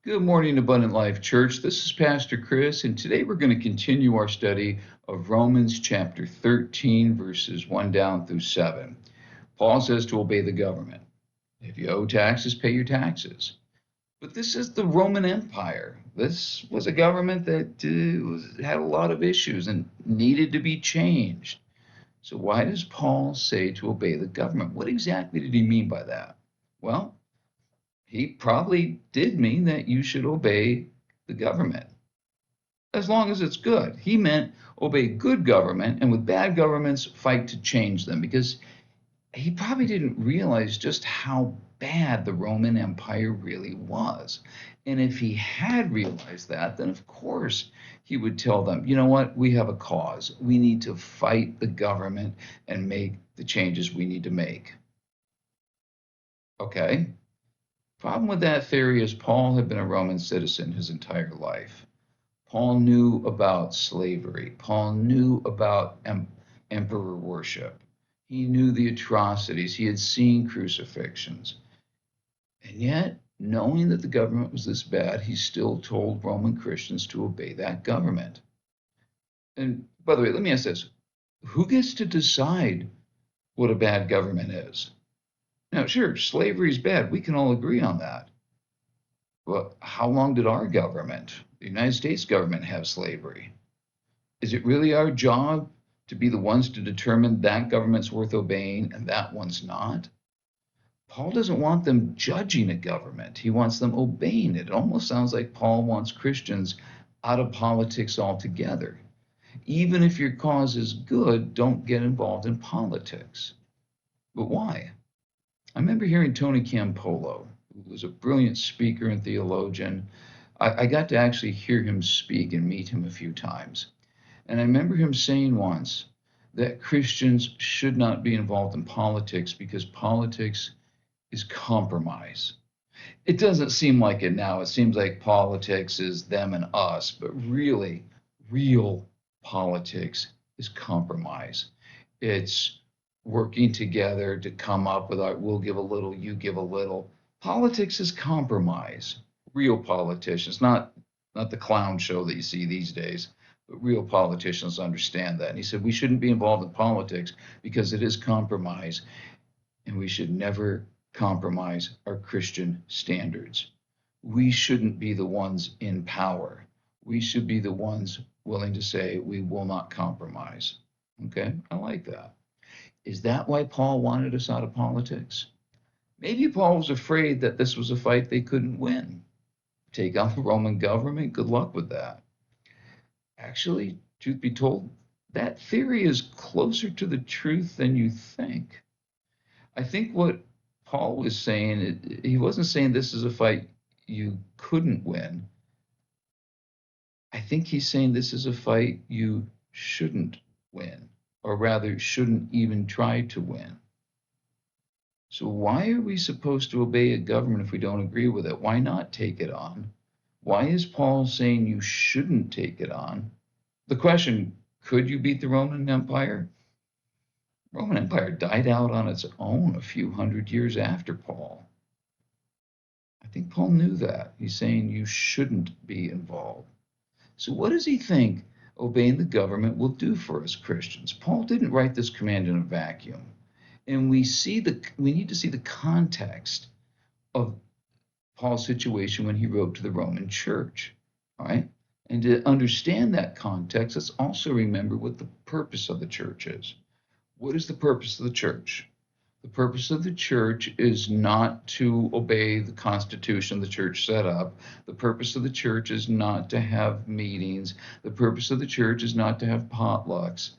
Good morning, Abundant Life Church. This is Pastor Chris, and today we're going to continue our study of Romans chapter 13, verses 1 down through 7. Paul says to obey the government. If you owe taxes, pay your taxes. But this is the Roman Empire. This was a government that had a lot of issues and needed to be changed. So, why does Paul say to obey the government? What exactly did he mean by that? Well, he probably did mean that you should obey the government as long as it's good. He meant obey good government, and with bad governments, fight to change them, because he probably didn't realize just how bad the Roman Empire really was. And if he had realized that, then of course he would tell them, you know what, we have a cause. We need to fight the government and make the changes we need to make. Okay? Problem with that theory is Paul had been a Roman citizen his entire life. Paul knew about slavery. Paul knew about emperor worship. He knew the atrocities. He had seen crucifixions. And yet, knowing that the government was this bad, he still told Roman Christians to obey that government. And by the way, let me ask this. Who gets to decide what a bad government is? Now, sure, slavery is bad. We can all agree on that. Well, how long did our government, the United States government, have slavery? Is it really our job to be the ones to determine that government's worth obeying and that one's not? Paul doesn't want them judging a government. He wants them obeying it. It almost sounds like Paul wants Christians out of politics altogether. Even if your cause is good, don't get involved in politics. But why? I remember hearing Tony Campolo, who was a brilliant speaker and theologian. I got to actually hear him speak and meet him a few times. And I remember him saying once that Christians should not be involved in politics because politics is compromise. It doesn't seem like it now. It seems like politics is them and us, but really, real politics is compromise. It's working together to come up with our, we'll give a little, you give a little. Politics is compromise. Real politicians, not the clown show that you see these days, but real politicians understand that. And he said we shouldn't be involved in politics because it is compromise, and we should never compromise our Christian standards. We shouldn't be the ones in power. We should be the ones willing to say we will not compromise. Okay, I like that. Is that why Paul wanted us out of politics? Maybe Paul was afraid that this was a fight they couldn't win. Take on the Roman government, good luck with that. Actually, truth be told, that theory is closer to the truth than you think. I think what Paul was saying, he wasn't saying this is a fight you couldn't win. I think he's saying this is a fight you shouldn't win, or rather, shouldn't even try to win. So, why are we supposed to obey a government if we don't agree with it? Why not take it on? Why is Paul saying you shouldn't take it on? The question, could you beat the Roman Empire? Roman Empire died out on its own a few hundred years after Paul. I think Paul knew that. He's saying you shouldn't be involved. So what does he think obeying the government will do for us Christians? Paul didn't write this command in a vacuum. And we need to see the context of Paul's situation when he wrote to the Roman church. All right? And to understand that context, let's also remember what the purpose of the church is. What is the purpose of the church? The purpose of the church is not to obey the constitution the church set up. The purpose of the church is not to have meetings. The purpose of the church is not to have potlucks.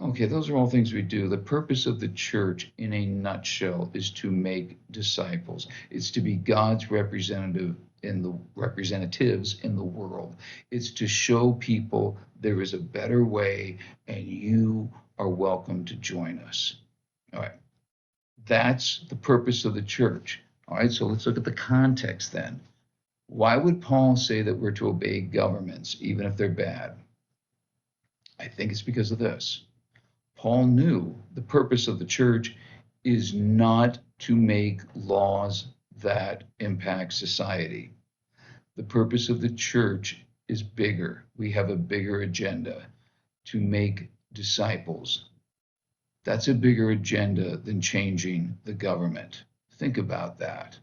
Okay, those are all things we do. The purpose of the church, in a nutshell, is to make disciples. It's to be God's representatives in the world. It's to show people there is a better way, and you are welcome to join us. All right. That's the purpose of the church. All right, so let's look at the context then. Why would Paul say that we're to obey governments, even if they're bad? I think it's because of this. Paul knew the purpose of the church is not to make laws that impact society. The purpose of the church is bigger. We have a bigger agenda to make disciples. That's a bigger agenda than changing the government. Think about that.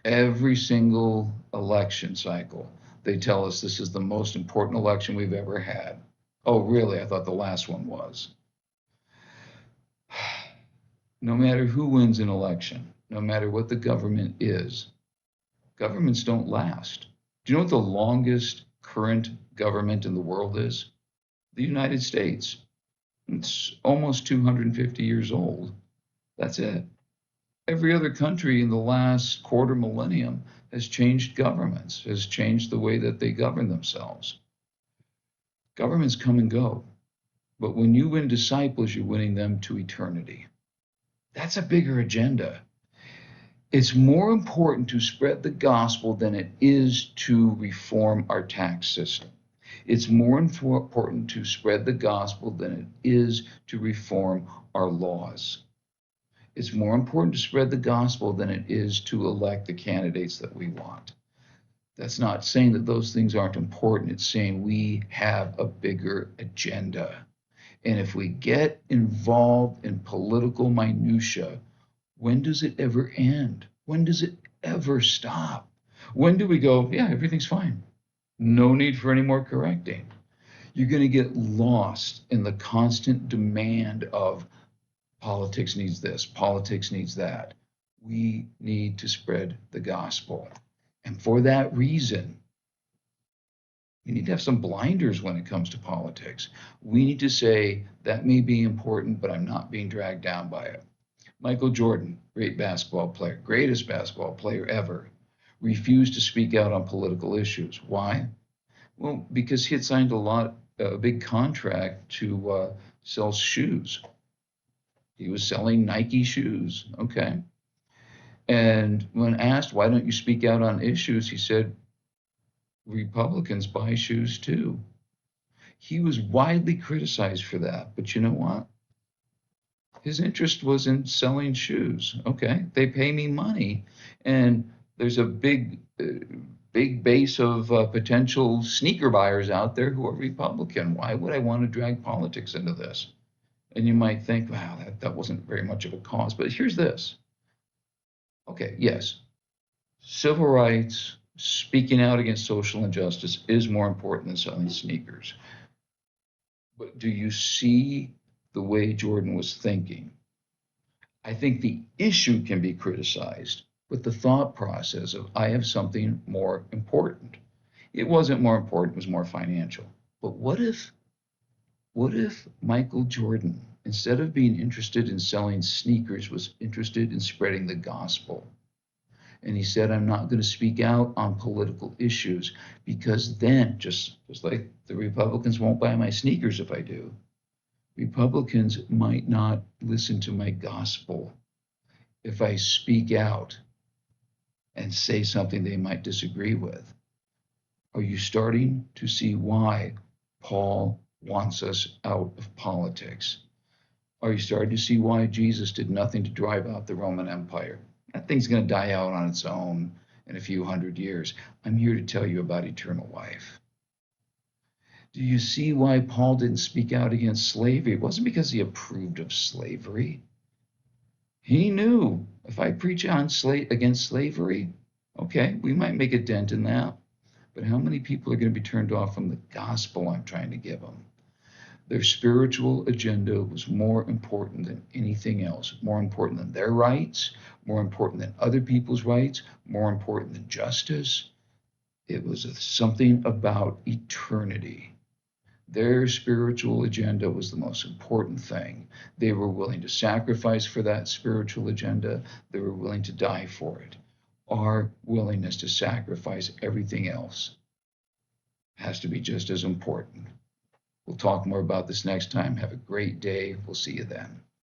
Every single election cycle, they tell us this is the most important election we've ever had. Oh, really? I thought the last one was. No matter who wins an election, no matter what the government is, governments don't last. Do you know what the longest current government in the world is? The United States. It's almost 250 years old. That's it. Every other country in the last quarter millennium has changed governments, has changed the way that they govern themselves. Governments come and go, but when you win disciples, you're winning them to eternity. That's a bigger agenda. It's more important to spread the gospel than it is to reform our tax system. It's more important to spread the gospel than it is to reform our laws. It's more important to spread the gospel than it is to elect the candidates that we want. That's not saying that those things aren't important. It's saying we have a bigger agenda. And if we get involved in political minutia, when does it ever end? When does it ever stop? When do we go, yeah, everything's fine? No need for any more correcting. You're going to get lost in the constant demand of politics needs this, politics needs that. We need to spread the gospel. And for that reason, you need to have some blinders when it comes to politics. We need to say, that may be important, but I'm not being dragged down by it. Michael Jordan, great basketball player, greatest basketball player ever, refused to speak out on political issues. Why? Well, because he had signed a big contract to sell shoes. He was selling Nike shoes, okay? And when asked, why don't you speak out on issues? He said, Republicans buy shoes too. He was widely criticized for that, but you know what? His interest was in selling shoes. Okay, they pay me money, and there's a big base of potential sneaker buyers out there who are Republican. Why would I want to drag politics into this? And you might think, wow, that wasn't very much of a cause. But here's this. Okay, yes, civil rights, speaking out against social injustice is more important than selling sneakers. But do you see the way Jordan was thinking? I think the issue can be criticized, but the thought process of I have something more important. It wasn't more important, it was more financial. But what if Michael Jordan, instead of being interested in selling sneakers, was interested in spreading the gospel? And he said, I'm not going to speak out on political issues because then, just like the Republicans won't buy my sneakers if I do, Republicans might not listen to my gospel if I speak out and say something they might disagree with. Are you starting to see why Paul wants us out of politics? Are you starting to see why Jesus did nothing to drive out the Roman Empire? That thing's going to die out on its own in a few hundred years. I'm here to tell you about eternal life. Do you see why Paul didn't speak out against slavery? It wasn't because he approved of slavery. He knew if I preach against slavery, okay, we might make a dent in that. But how many people are going to be turned off from the gospel I'm trying to give them? Their spiritual agenda was more important than anything else, more important than their rights, more important than other people's rights, more important than justice. It was something about eternity. Their spiritual agenda was the most important thing. They were willing to sacrifice for that spiritual agenda. They were willing to die for it. Our willingness to sacrifice everything else has to be just as important. We'll talk more about this next time. Have a great day. We'll see you then.